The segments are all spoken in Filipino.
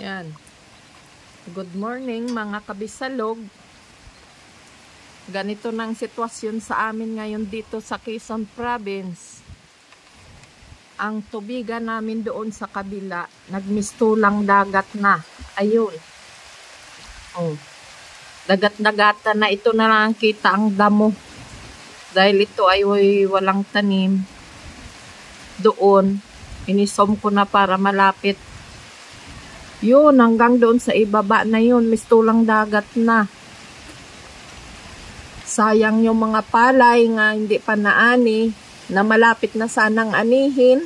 Yan. Good morning mga kabisalog. Ganito ng sitwasyon sa amin ngayon dito sa Quezon Province. Ang tubigan namin doon sa kabila, nagmistulang dagat na. Ayun. Oh. Dagat-dagatan na, ito na lang kita ang damo. Dahil ito ay walang tanim. Doon, inisom ko na para malapit. Yun, hanggang doon sa ibaba na yun, mistulang dagat na. Sayang yung mga palay nga hindi pa naani, na malapit na sanang anihin,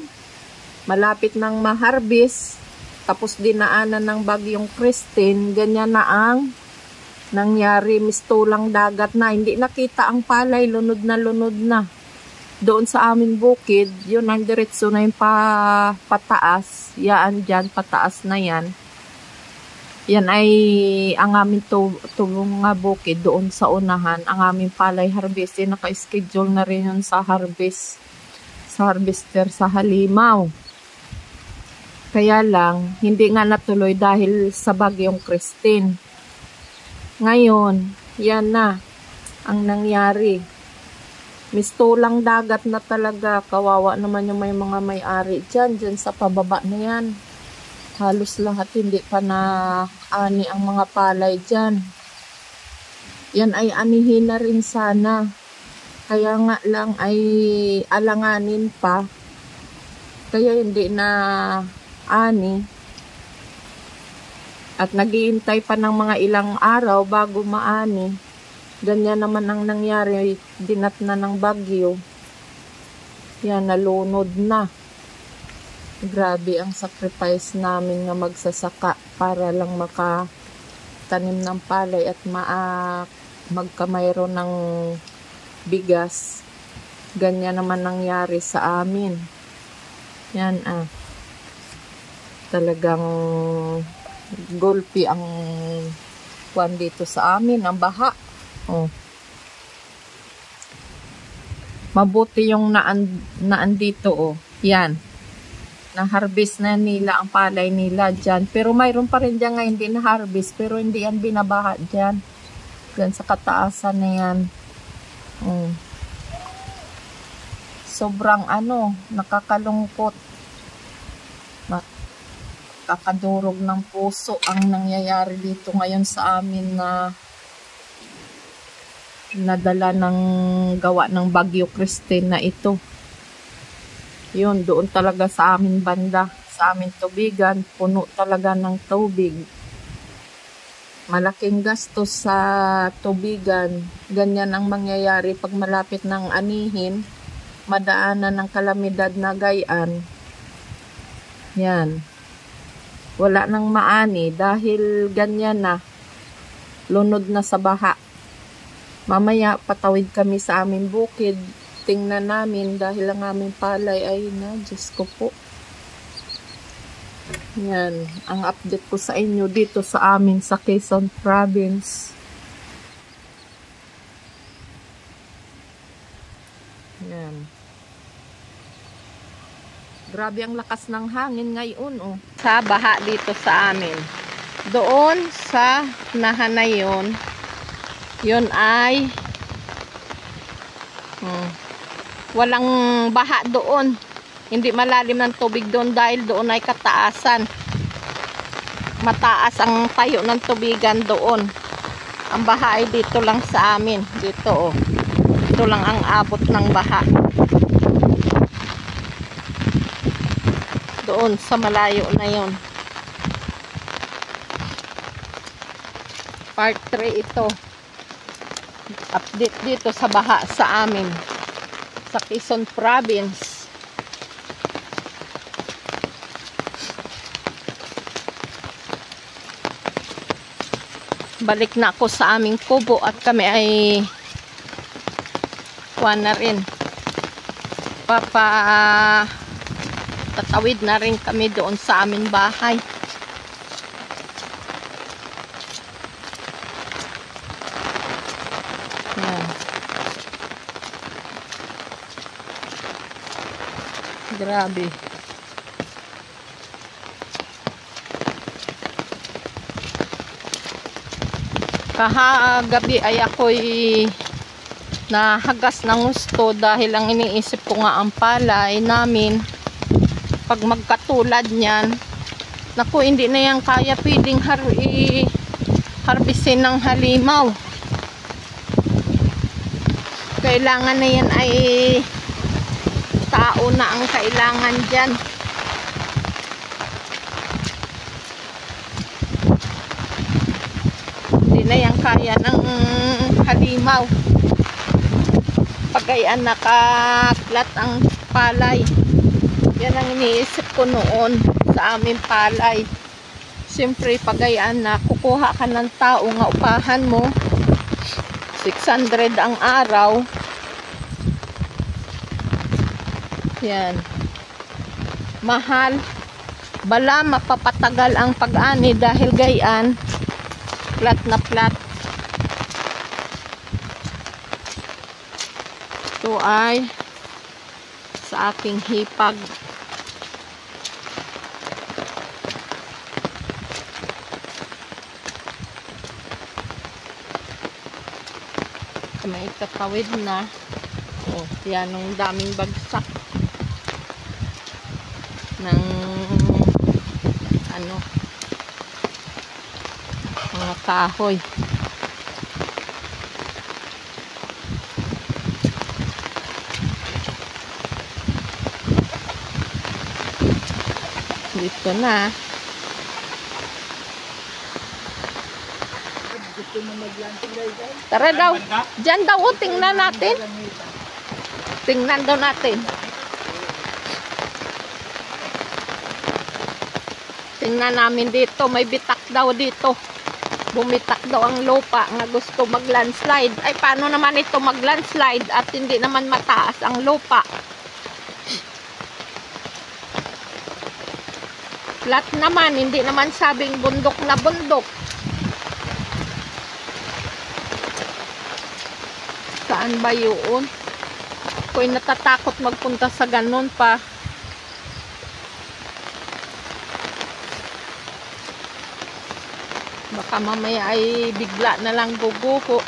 malapit nang maharbis, tapos dinaanan ng bagyong Christine, ganyan na ang nangyari, mistulang dagat na. Hindi nakita ang palay, lunod na. Doon sa aming bukid, yun ang diretso na yung pataas, yan dyan, pataas na yan. Yan ay ang aming tubong nga bukid doon sa unahan. Ang aming palay harvest, naka-schedule na rin yun sa harvest, sa harvester sa Halimaw. Kaya lang, hindi nga natuloy dahil sa bagyong Christine. Ngayon, yan na ang nangyari. Mistulang dagat na talaga. Kawawa naman yung may mga may-ari dyan sa pababa na yan. Halos lahat hindi pa na ani ang mga palay dyan. Yan ay anihin na rin sana. Kaya nga lang ay alanganin pa. Kaya hindi na ani. At naghihintay pa ng mga ilang araw bago maani. Ganyan naman ang nangyari. Dinat na ng bagyo. Yan, nalunod na. Grabe ang sacrifice namin nga magsasaka para lang makatanim ng palay at magkamayro ng bigas. Ganyan naman nangyari sa amin. Yan talagang gulpi ang kwan dito sa amin, ang baha. Oh. Mabuti yung naandito oh. Yan. Na-harvest na nila ang palay nila dyan. Pero mayroon pa rin dyan nga hindi na-harvest. Pero hindi yan binabaha dyan. Dyan sa kataasan na yan. Sobrang nakakalungkot. Kakadurog ng puso ang nangyayari dito ngayon sa amin na nadala ng gawa ng Bagyo Christine na ito. Yun, doon talaga sa amin banda, sa amin tubigan, puno talaga ng tubig. Malaking gastos sa tubigan. Ganyan ang mangyayari pag malapit ng anihin, madaanan ng kalamidad na gayan. Yan. Wala nang maani dahil ganyan na. Lunod na sa baha. Mamaya patawid kami sa aming bukid. Tingnan namin dahil ang aming palay ay Diyos ko po. Yan, ang update ko sa inyo dito sa amin sa Quezon Province. Yan. Grabe ang lakas ng hangin ngayon oh. Sa baha dito sa amin. Doon sa nahan na yun ay walang baha doon. Hindi malalim ng tubig doon dahil doon ay kataasan. Mataas ang tayo ng tubigan doon. Ang baha ay dito lang sa amin. Dito oh. Dito lang ang abot ng baha. Doon sa malayo na yon. Part 3 ito. Update dito sa baha sa amin. Sa Quezon Province. Balik na ako sa aming kubo at kami ay kuha na rin. Tatawid na rin kami doon sa aming bahay. Yan. Grabe. Kahagabi ay ako'y nahagas ng gusto dahil ang iniisip ko nga ang palay namin pag magkatulad niyan, naku, hindi na yan kaya pwedeng harbisin ng halimaw. Kailangan na yan ay tao na ang kailangan dyan. Hindi na yan kaya ng halimaw. Pagayan nakaklat ang palay. Yan ang iniisip ko noon sa aming palay. Siyempre pagayan na kukuha ka ng tao nga upahan mo 600 ang araw. Yan. Mahal. Bala mapapatagal ang pag-ani dahil gayan plat na plat. Ito ay sa aking hipag. May katawid na. Oh, yan ang daming bagsak ng ano, mga kahoy. Dito na. Tara daw. Diyan daw, tingnan natin. Tingnan daw natin. Tingnan namin dito. May bitak daw dito. Bumitak daw ang lupa nga gusto mag-landslide. Ay, paano naman ito mag-landslide at hindi naman mataas ang lupa? Flat naman, hindi naman sabing bundok na bundok. Saan ba yun? Ako'y natatakot magpunta sa ganun pa. Baka mamaya ay bigla na lang guguho.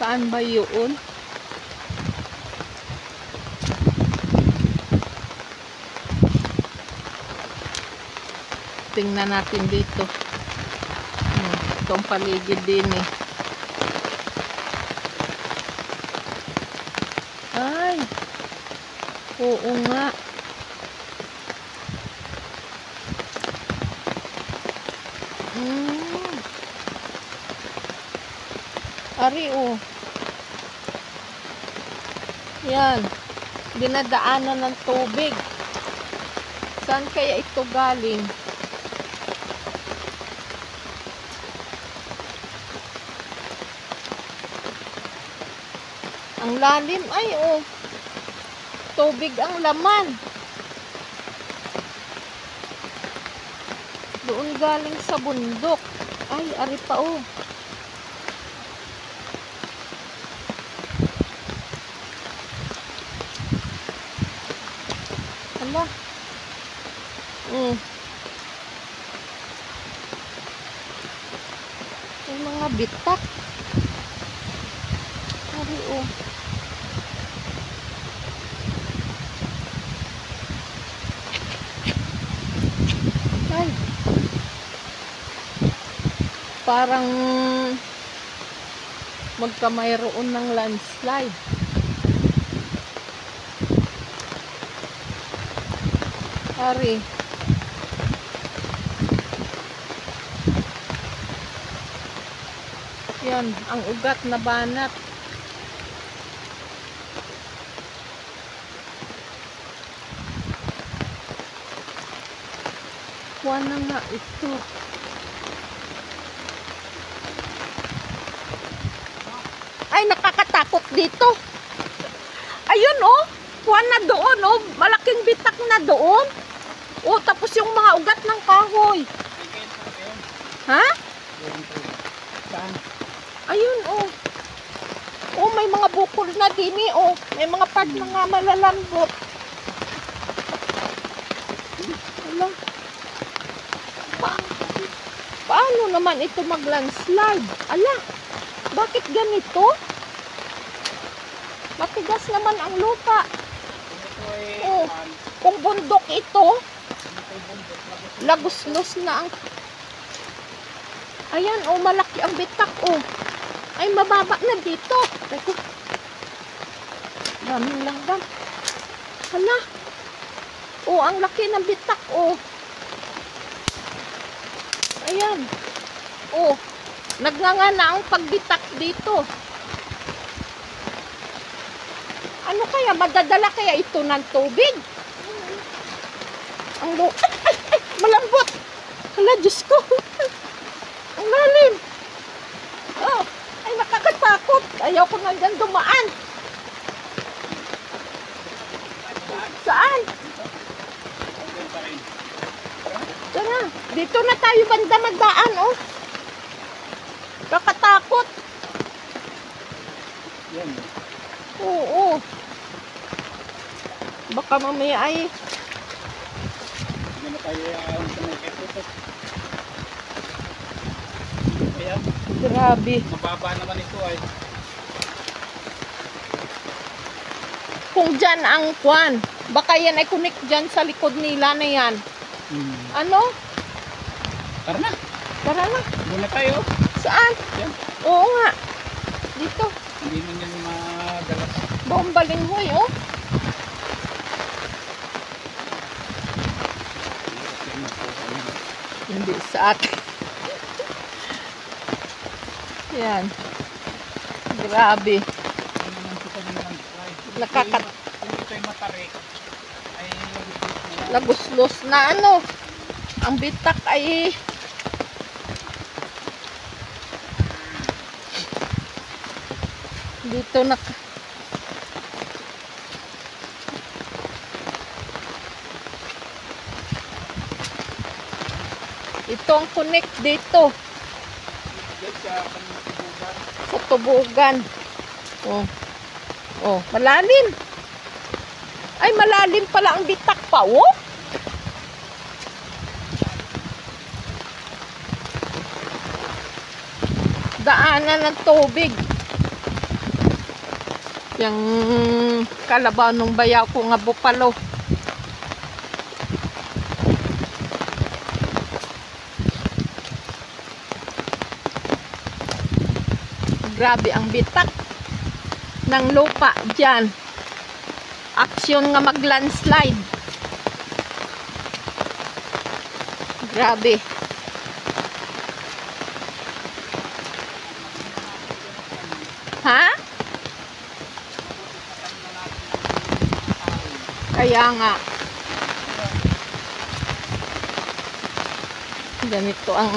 Saan ba yun? Tingnan natin dito. Itong paligid din eh. Ay, oo nga. Ari oh. Yan. Dinadaanan ng tubig. Saan kaya ito galing? Ang lalim ay oh. Tubig ang laman. Doon galing sa bundok. Ay, ari pa oh. Hala. May mga bitak. Ari oh. Ay. Parang magkamayroon ng landslide. Ari. Yan, ang ugat na banat. Kuha na nga ito. Ay, nakakatakot dito. Ayun oh. Kuha na doon oh. Malaking bitak na doon. Oh, tapos yung mga ugat ng kahoy. Ha? Ayun oh. Oh, may mga bukol na din eh oh. May mga part na nga malalambot. Hala. naman ito mag-landslide. Ala, bakit ganito? Matigas naman ang lupa. Oh, kung bundok ito, lagos-los na ang... Ayan, oh, malaki ang bitak, oh. Ay, mababa na dito. Teko. Daming langgam. Hala. Oh, ang laki ng bitak, oh. Ayan. Oh, nagnganga na ang pagbitak dito. Ano kaya? Madadala kaya ito ng tubig? Ang malambot. Hala, Diyos ko. Ang lalim. Oh, ay nakakatakot. Ayaw ko na dyan dumaan. Saan? Tara, dito na tayo banda magdaan, oh. Kakatakot. Yan. Oo. Baka mamaya ay... Hindi na tayo sa mga keto. Kaya, Grabe. mababa naman ito ay. Kung dyan ang kwan, baka yan ay connect dyan sa likod nila na yan. Ano? Tara na. Tara na. Doon na tayo. Saan? Yan. Oo nga. Dito. Hindi man yan madala. Bombaling hoy, oh. Hindi sa akin. Yan. Grabe. Nakakat... Kung ito ay matarik, ay Lagos-los na ano. Ang bitak ay... Dito na... Ito ang connect dito. Sa tubugan. Oh. Oh, malalim. Ay, malalim pala ang bitak pa, oh. Daanan ng tubig. Yang kalabaw ng bayaw ko nga bupalo. Grabe ang bitak ng lupa dyan. Aksyon nga mag-landslide. Grabe. Ha? Kaya nga. Ganito ang...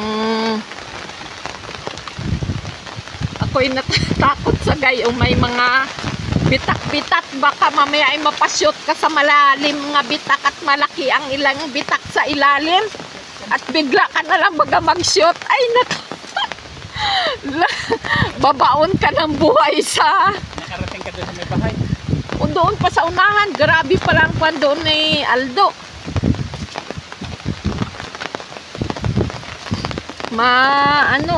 Ako'y natatakot sa gayong may mga bitak-bitak. Baka mamaya ay mapashoot ka sa malalim nga bitak at malaki ang ilang bitak sa ilalim. At bigla ka na lang baga mag-shoot. Ay, babaon ka ng buhay sa... nakarating ka doon sa may bahay. O doon pa sa unahan. Grabe pa lang kwan doon ni Aldo. Ano?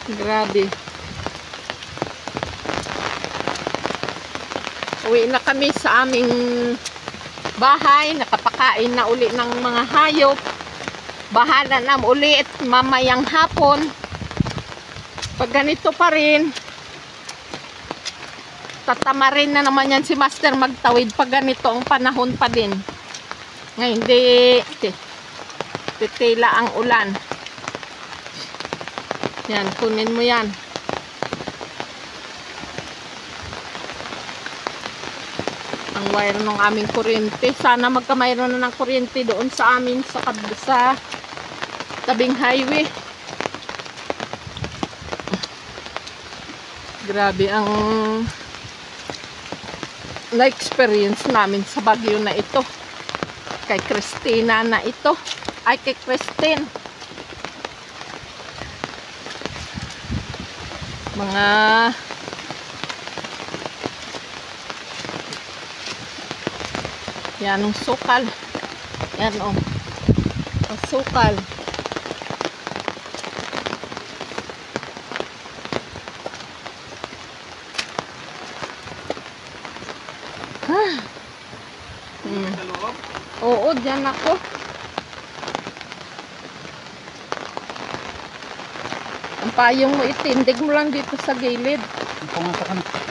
Grabe. Uwi na kami sa aming bahay. Nakapakain na uli ng mga hayop. Bahala na ulit mamayang hapon. Pag ganito pa rin, tatamarin na naman yan si Master magtawid pag ganito ang panahon pa din. Ngayon, titila ang ulan. Yan, kunin mo yan. Ang wire ng aming kuryente. Sana magkamayroon na ng kuryente doon sa amin sa tabing highway. Grabe ang na-experience namin sa bagyo na ito. Kay Christina na ito. Ay, kay Christine. Mga yan ang sukal. Yan, oh. Asukal. Sa loob. Oo, dyan ako. Ang payong mo itindig mo lang dito sa gilid. Pumasok ka na.